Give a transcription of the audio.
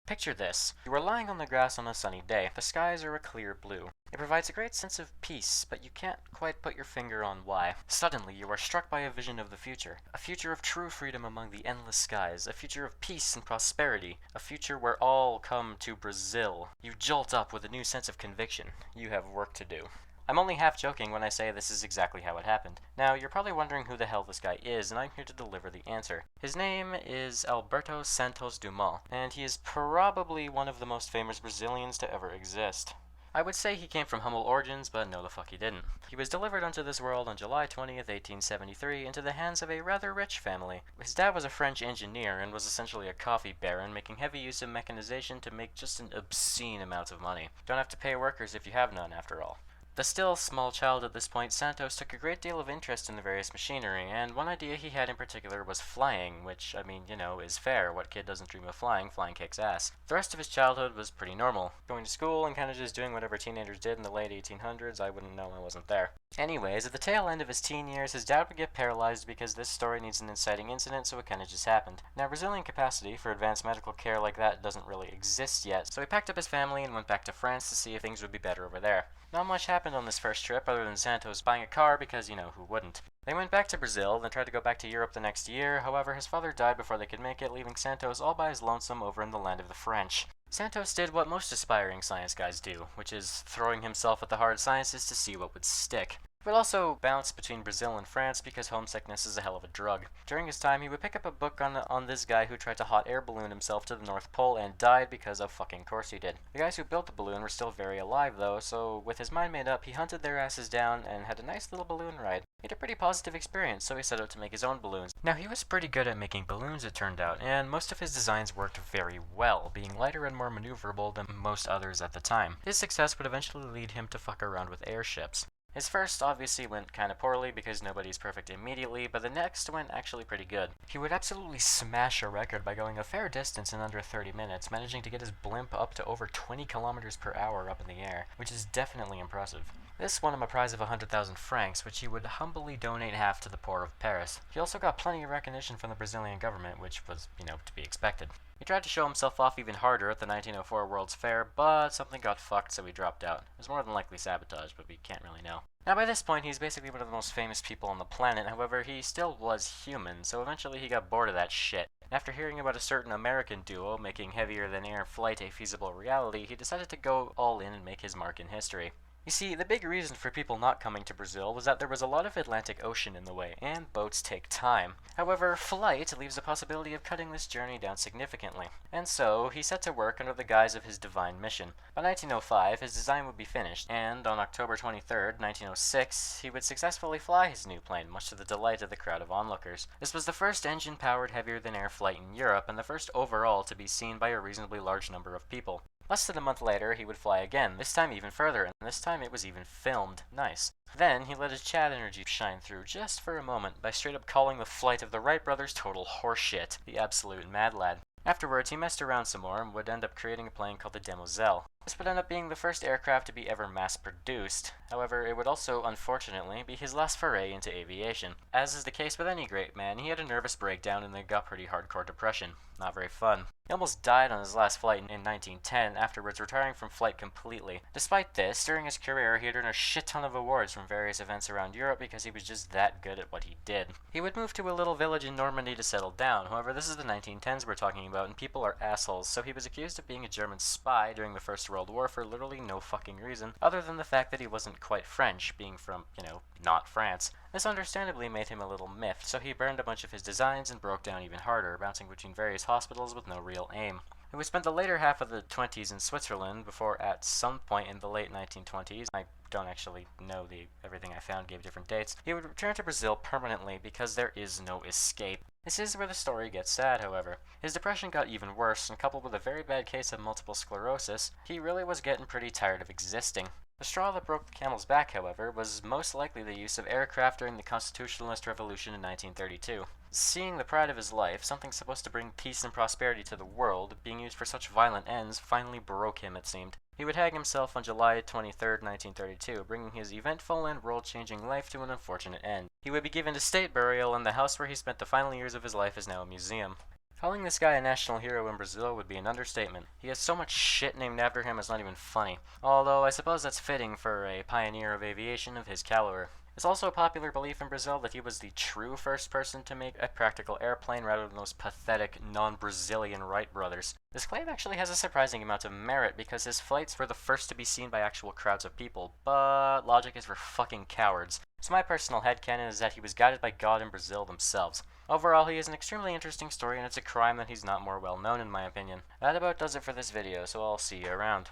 Picture this. You are lying on the grass on a sunny day. The skies are a clear blue. It provides a great sense of peace, but you can't quite put your finger on why. Suddenly, you are struck by a vision of the future. A future of true freedom among the endless skies. A future of peace and prosperity. A future where all come to Brazil. You jolt up with a new sense of conviction. You have work to do. I'm only half joking when I say this is exactly how it happened. Now, you're probably wondering who the hell this guy is, and I'm here to deliver the answer. His name is Alberto Santos Dumont, and he is probably one of the most famous Brazilians to ever exist. I would say he came from humble origins, but no the fuck he didn't. He was delivered unto this world on July 20th, 1873, into the hands of a rather rich family. His dad was a French engineer and was essentially a coffee baron, making heavy use of mechanization to make just an obscene amount of money. Don't have to pay workers if you have none, after all. The still small child at this point, Santos took a great deal of interest in the various machinery, and one idea he had in particular was flying, which, I mean, is fair. What kid doesn't dream of flying? Flying kicks ass. The rest of his childhood was pretty normal. Going to school and kind of just doing whatever teenagers did in the late 1800s, I wouldn't know, I wasn't there. Anyways, at the tail end of his teen years, his dad would get paralyzed because this story needs an inciting incident, so it kinda just happened. Now, Brazilian capacity for advanced medical care like that doesn't really exist yet, so he packed up his family and went back to France to see if things would be better over there. Not much happened on this first trip other than Santos buying a car because, who wouldn't? They went back to Brazil, then tried to go back to Europe the next year. However, his father died before they could make it, leaving Santos all by his lonesome over in the land of the French. Santos did what most aspiring science guys do, which is throwing himself at the hard sciences to see what would stick. He would also bounce between Brazil and France because homesickness is a hell of a drug. During his time, he would pick up a book on this guy who tried to hot air balloon himself to the North Pole and died because of fucking course he did. The guys who built the balloon were still very alive though, so with his mind made up, he hunted their asses down and had a nice little balloon ride. He had a pretty positive experience, so he set out to make his own balloons. Now, he was pretty good at making balloons, it turned out, and most of his designs worked very well, being lighter and more maneuverable than most others at the time. His success would eventually lead him to fuck around with airships. His first obviously went kinda poorly because nobody's perfect immediately, but the next went actually pretty good. He would absolutely smash a record by going a fair distance in under 30 minutes, managing to get his blimp up to over 20 kilometers per hour up in the air, which is definitely impressive. This won him a prize of 100,000 francs, which he would humbly donate half to the poor of Paris. He also got plenty of recognition from the Brazilian government, which was, to be expected. He tried to show himself off even harder at the 1904 World's Fair, but something got fucked, so he dropped out. It was more than likely sabotage, but we can't really know. Now, by this point, he's basically one of the most famous people on the planet. However, he still was human, so eventually he got bored of that shit. After hearing about a certain American duo making heavier-than-air flight a feasible reality, he decided to go all in and make his mark in history. You see, the big reason for people not coming to Brazil was that there was a lot of Atlantic Ocean in the way, and boats take time. However, flight leaves the possibility of cutting this journey down significantly. And so, he set to work under the guise of his divine mission. By 1905, his design would be finished, and on October 23rd, 1906, he would successfully fly his new plane, much to the delight of the crowd of onlookers. This was the first engine-powered heavier-than-air flight in Europe, and the first overall to be seen by a reasonably large number of people. Less than a month later, he would fly again, this time even further, and this time it was even filmed. Nice. Then, he let his Chad energy shine through just for a moment by straight up calling the flight of the Wright Brothers total horseshit, the absolute mad lad. Afterwards, he messed around some more and would end up creating a plane called the Demozelle. This would end up being the first aircraft to be ever mass-produced. However, it would also, unfortunately, be his last foray into aviation. As is the case with any great man, he had a nervous breakdown and then got pretty hardcore depression. Not very fun. He almost died on his last flight in 1910, afterwards retiring from flight completely. Despite this, during his career, he had earned a shit ton of awards from various events around Europe because he was just that good at what he did. He would move to a little village in Normandy to settle down. However, this is the 1910s we're talking about, and people are assholes, so he was accused of being a German spy during the First World War for literally no fucking reason, other than the fact that he wasn't quite French, being from, not France. This understandably made him a little miffed, so he burned a bunch of his designs and broke down even harder, bouncing between various hospitals with no real aim. He would spend the later half of the 20s in Switzerland before, at some point in the late 1920s, I don't actually know, everything I found gave different dates, he would return to Brazil permanently because there is no escape. This is where the story gets sad, however. His depression got even worse, and coupled with a very bad case of multiple sclerosis, he really was getting pretty tired of existing. The straw that broke the camel's back, however, was most likely the use of aircraft during the Constitutionalist Revolution in 1932. Seeing the pride of his life, something supposed to bring peace and prosperity to the world, being used for such violent ends, finally broke him, it seemed. He would hang himself on July 23, 1932, bringing his eventful and world-changing life to an unfortunate end. He would be given to state burial, and the house where he spent the final years of his life is now a museum. Calling this guy a national hero in Brazil would be an understatement. He has so much shit named after him it's not even funny. Although I suppose that's fitting for a pioneer of aviation of his caliber. It's also a popular belief in Brazil that he was the true first person to make a practical airplane rather than those pathetic non-Brazilian Wright brothers. This claim actually has a surprising amount of merit because his flights were the first to be seen by actual crowds of people, but logic is for fucking cowards. So my personal headcanon is that he was guided by God in Brazil themselves. Overall, he is an extremely interesting story and it's a crime that he's not more well known in my opinion. That about does it for this video, so I'll see you around.